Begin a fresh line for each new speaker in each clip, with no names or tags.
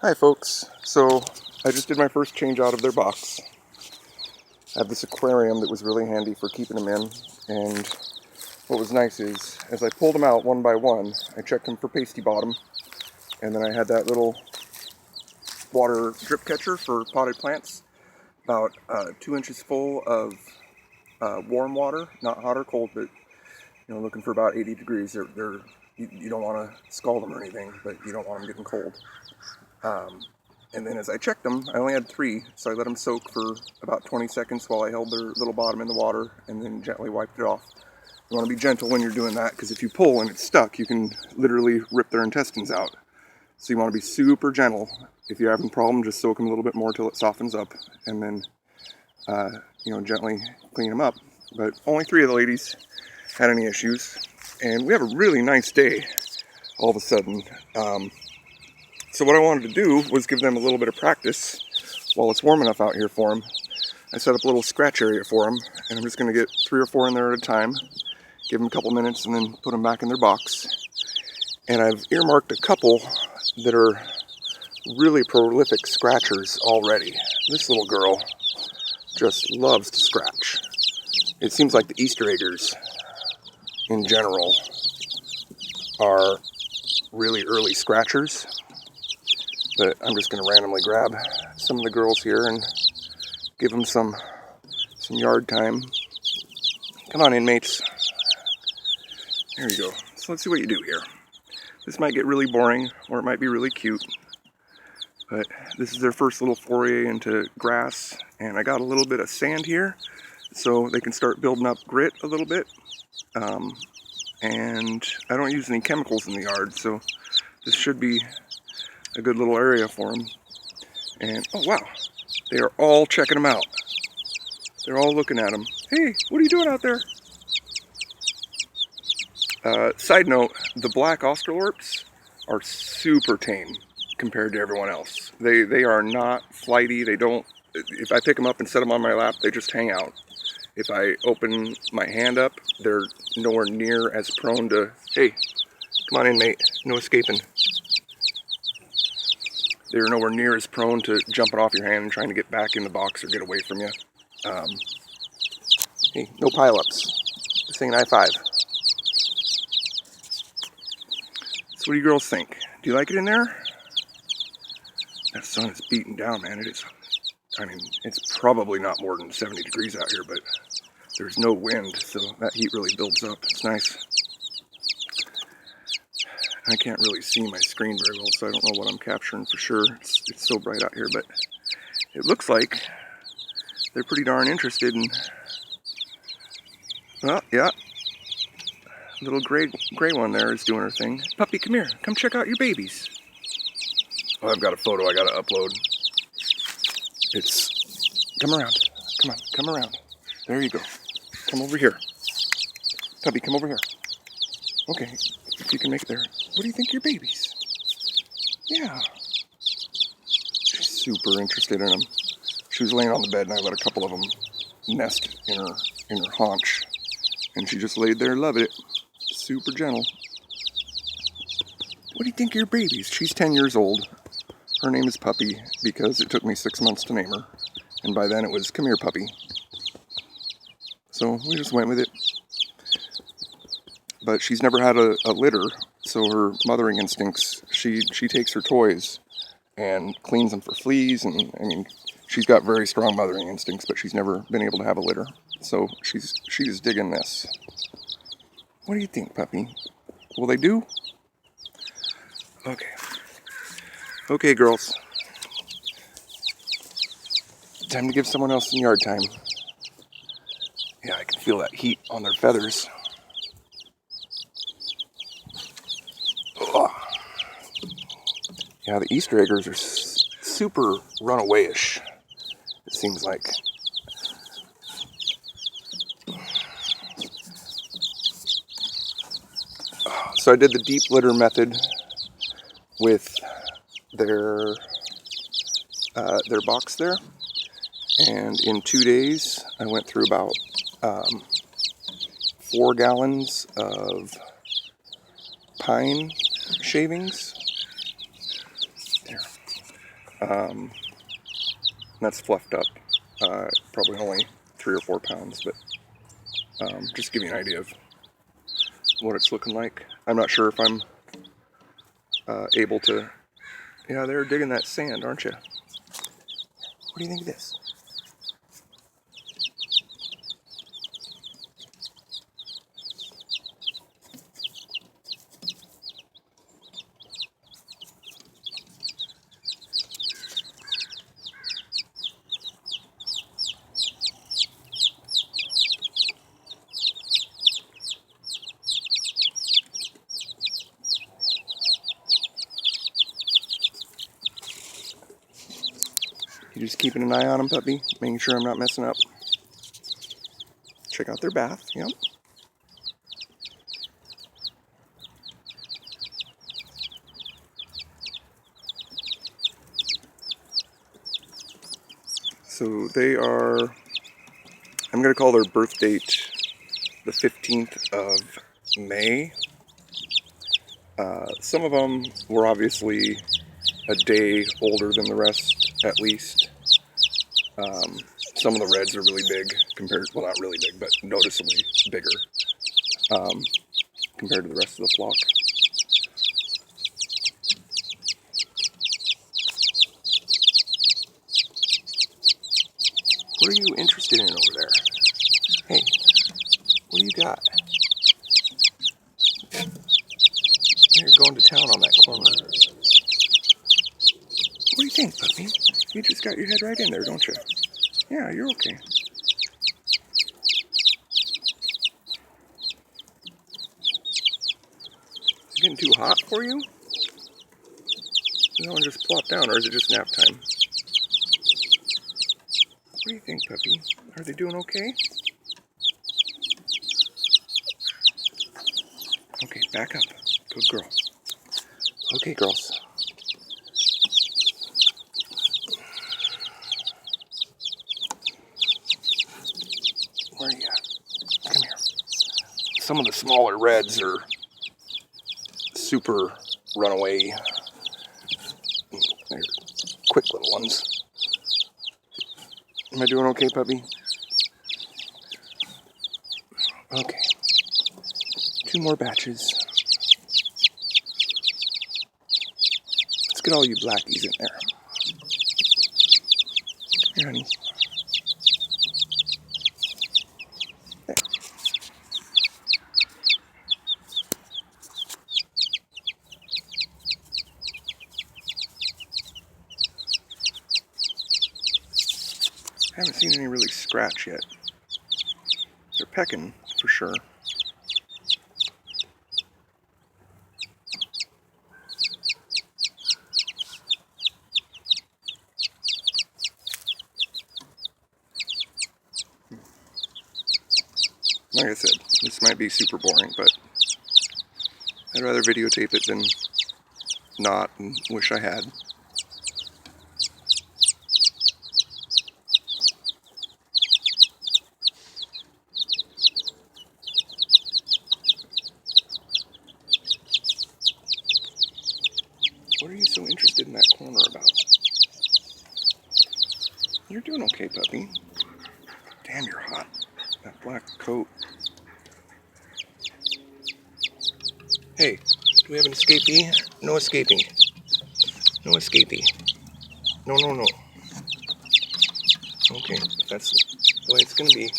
Hi folks, so I just did my first change out of their box. I have this aquarium that was really handy for keeping them in, and what was nice is, as I pulled them out one by one, I checked them for pasty bottom, and then I had that little water drip catcher for potted plants, about 2 inches full of warm water, not hot or cold, but looking for about 80 degrees. You don't want to scald them or anything, but you don't want them getting cold. And then as I checked them, I only had 3, so I let them soak for about 20 seconds while I held their little bottom in the water and then gently wiped it off. You want to be gentle when you're doing that, because if you pull and it's stuck, you can literally rip their intestines out. So you want to be super gentle. If you're having a problem, just soak them a little bit more till it softens up, and then gently clean them up. But only 3 of the ladies had any issues, and we have a really nice day all of a sudden. So what I wanted to do was give them a little bit of practice while it's warm enough out here for them. I set up a little scratch area for them, and I'm just going to get 3 or 4 in there at a time, give them a couple minutes, and then put them back in their box. And I've earmarked a couple that are really prolific scratchers already. This little girl just loves to scratch. It seems like the Easter eggers in general are really early scratchers. But I'm just going to randomly grab some of the girls here and give them some yard time. Come on, inmates. There you go. So let's see what you do here. This might get really boring, or it might be really cute. But this is their first little foray into grass. And I got a little bit of sand here, so they can start building up grit a little bit. And I don't use any chemicals in the yard, so this should be a good little area for them. And oh wow, they are all checking them out. They're all looking at them. Hey, what are you doing out there? Side note, the black Australorps are super tame compared to everyone else. They are not flighty. They don't, if I pick them up and set them on my lap, they just hang out. If I open my hand up, they're nowhere near as prone to, hey, come on inmate, no escaping. They're nowhere near as prone to jumping off your hand and trying to get back in the box or get away from you. Hey, no pileups. This ain't I-5. So what do you girls think? Do you like it in there? That sun is beating down, man. It is. I mean, it's probably not more than 70 degrees out here, but there's no wind, so that heat really builds up. It's nice. I can't really see my screen very well, so I don't know what I'm capturing for sure. It's so bright out here, but it looks like they're pretty darn interested in, well, yeah. Little gray one there is doing her thing. Puppy, come here. Come check out your babies. Oh, I've got a photo I gotta upload. Come around. Come on, come around. There you go. Come over here. Puppy, come over here. Okay, if you can make it there. What do you think of your babies? Yeah. She's super interested in them. She was laying on the bed and I let a couple of them nest in her haunch. And she just laid there loving it. Super gentle. What do you think of your babies? She's 10 years old. Her name is Puppy because it took me 6 months to name her. And by then it was, come here, Puppy. So we just went with it. But she's never had a litter, so her mothering instincts, she takes her toys and cleans them for fleas, and I mean, she's got very strong mothering instincts, but she's never been able to have a litter. So she's digging this. What do you think, Puppy? Will they do? Okay. Okay, girls. Time to give someone else some yard time. Yeah, I can feel that heat on their feathers. Oh. Yeah, the Easter eggers are super runawayish, it seems like. So I did the deep litter method with their box there, and in 2 days I went through about 4 gallons of pine shavings. There. That's fluffed up. Probably only 3 or 4 pounds, but just give you an idea of what it's looking like. I'm not sure if I'm able to... Yeah, they're digging that sand, aren't you? What do you think of this? You just keeping an eye on them, puppy? Making sure I'm not messing up. Check out their bath, yep. So they are, I'm going to call their birth date the 15th of May. Some of them were obviously a day older than the rest, at least. Some of the reds are really big compared, well, not really big, but noticeably bigger compared to the rest of the flock. What are you interested in over there? Hey, what do you got? You're going to town on that corner. What do you think, puppy? You just got your head right in there, don't you? Yeah, you're okay. Is it getting too hot for you? Does that one just plop down, or is it just nap time? What do you think, puppy? Are they doing okay? Okay, back up. Good girl. Okay, girls. Where are you at? Come here. Some of the smaller reds are super runaway. They're quick little ones. Am I doing okay, puppy? Okay. 2 more batches. Let's get all you blackies in there. Here, honey. There. I haven't seen any really scratch yet. They're pecking, for sure. Like I said, this might be super boring, but I'd rather videotape it than not, and wish I had. What are you so interested in that corner about? You're doing okay, puppy. Damn, you're hot. That black coat. Hey, do we have an escapee? No escaping. No escapee. No, no, no. Okay, that's the way it's gonna be.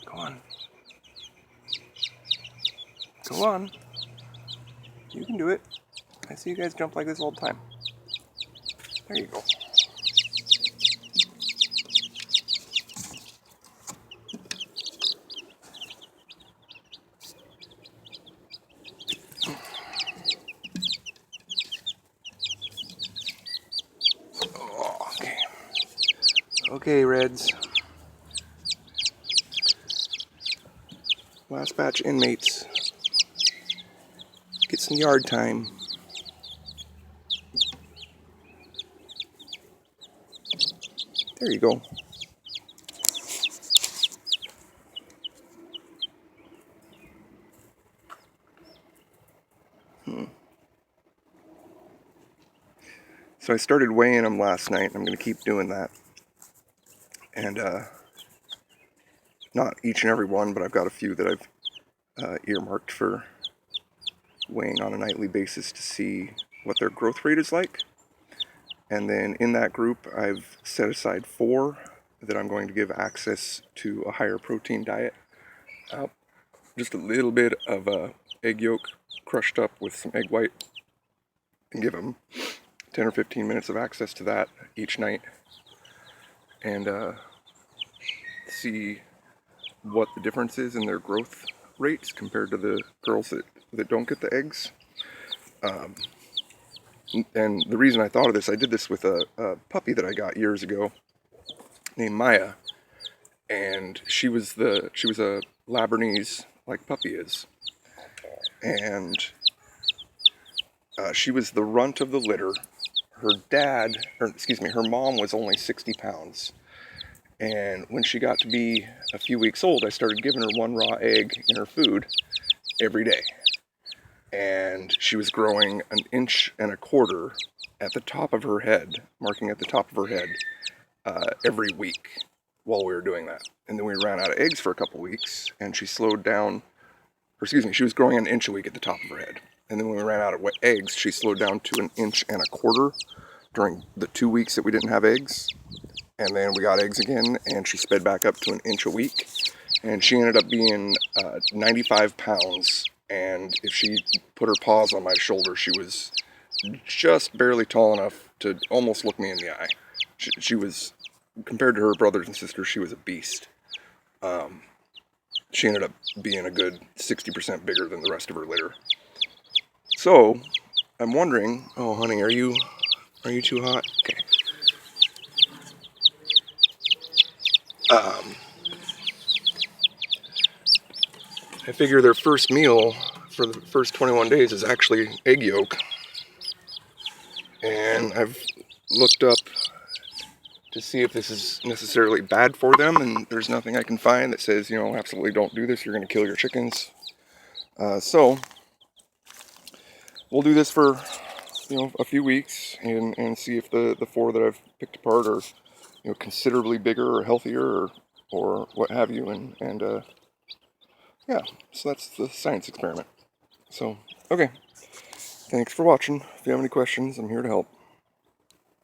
Go on. Go on. You can do it. I see you guys jump like this all the time. There you go. Oh, okay. Okay, Reds. Last batch inmates. Get some yard time. There you go. So I started weighing them last night, and I'm going to keep doing that. And not each and every one, but I've got a few that I've earmarked for weighing on a nightly basis to see what their growth rate is like. And then in that group, I've set aside 4 that I'm going to give access to a higher protein diet. Just a little bit of egg yolk crushed up with some egg white, and give them 10 or 15 minutes of access to that each night, and see what the difference is in their growth rates compared to the girls that don't get the eggs. And the reason I thought of this, I did this with a puppy that I got years ago named Maya, and she was a Labradorese, like Puppy is, and she was the runt of the litter. Her mom was only 60 pounds. And when she got to be a few weeks old, I started giving her 1 raw egg in her food every day. And she was growing 1.25 inches at the top of her head, marking at the top of her head, every week while we were doing that. And then we ran out of eggs for a couple weeks, and she slowed down, she was growing 1 inch a week at the top of her head. And then when we ran out of eggs, she slowed down to 1.25 inches during the 2 weeks that we didn't have eggs. And then we got eggs again, and she sped back up to 1 inch a week. And she ended up being 95 pounds. And if she put her paws on my shoulder, she was just barely tall enough to almost look me in the eye. She was, compared to her brothers and sisters, she was a beast. She ended up being a good 60% bigger than the rest of her litter. So, I'm wondering, oh honey, are you too hot? Okay. I figure their first meal for the first 21 days is actually egg yolk. And I've looked up to see if this is necessarily bad for them, and there's nothing I can find that says, absolutely don't do this, you're going to kill your chickens. So, we'll do this for, a few weeks and see if the 4 that I've picked apart are, considerably bigger or healthier or what have you. And yeah, so that's the science experiment. So, okay. Thanks for watching. If you have any questions, I'm here to help.